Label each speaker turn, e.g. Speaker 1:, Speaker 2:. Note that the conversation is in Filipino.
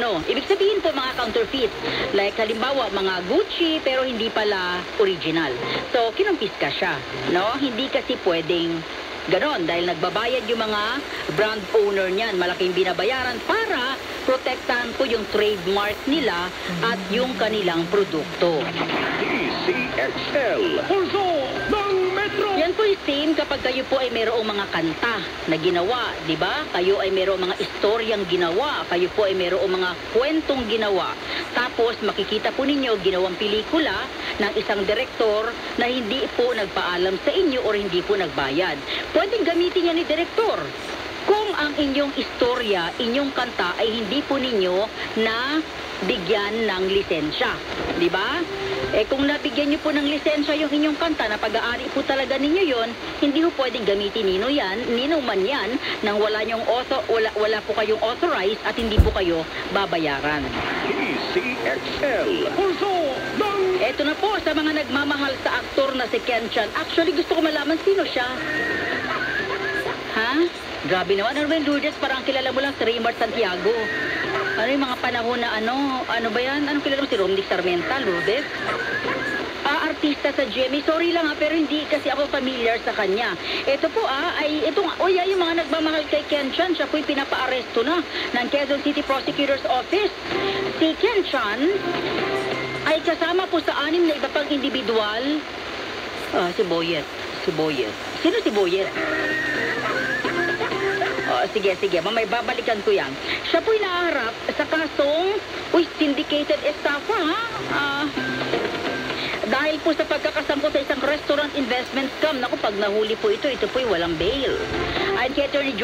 Speaker 1: no? Ibig sabihin po mga counterfeit. Like halimbawa mga Gucci pero hindi pala original. So kinumpiska siya, no? Hindi kasi pwedeng ganon dahil nagbabayad yung mga brand owner niyan. Malaking binabayaran para protektahan po yung trademark nila at yung kanilang produkto.
Speaker 2: DCXL, Pulso ng Metro!
Speaker 1: Yan po yung same kapag kayo po ay mayroong mga kanta na ginawa, di ba? Kayo ay mayroong mga istoryang ginawa, kayo po ay mayroong mga kwentong ginawa. Tapos makikita po ninyo ginawang pelikula ng isang direktor na hindi po nagpaalam sa inyo o hindi po nagbayad. Pwedeng gamitin niya ni direktor. Kung ang inyong istorya, inyong kanta ay hindi po ninyo na bigyan ng lisensya. Di ba? Eh kung nabigyan niyo po ng lisensya yung inyong kanta na pag-aari po talaga ninyo yon, hindi po pwedeng gamitin nino man yan nang wala po kayong authorized at hindi po kayo babayaran.
Speaker 2: DCXL, Pulso ng...
Speaker 1: Eto na po sa mga nagmamahal sa aktor na si Ken Chan. Actually gusto ko malaman sino siya. Ha? Grabe naman, Arwen Lourdes, parang kilala mo lang si Raymar Santiago. Ano yung mga panahon na ano ba yan? Anong kilala mo si Romnick Sarmenta, Lourdes? Artista sa GMA. Sorry lang pero hindi kasi ako familiar sa kanya. Ito po yung mga nagmamahal kay Ken Chan, siya po'y pinapa-aresto na ng Quezon City Prosecutor's Office. Si Ken Chan ay kasama po sa 6 na iba pang individual. Si Boyet. Sino si Boyet? Sige, mamay babalikan ko yan. Siya po'y naharap sa kasong syndicated estafa, ha? Dahil po sa pagkakasangkot sa isang restaurant investment scam, naku, pag nahuli po ito po'y walang bail. Ayon kay Attorney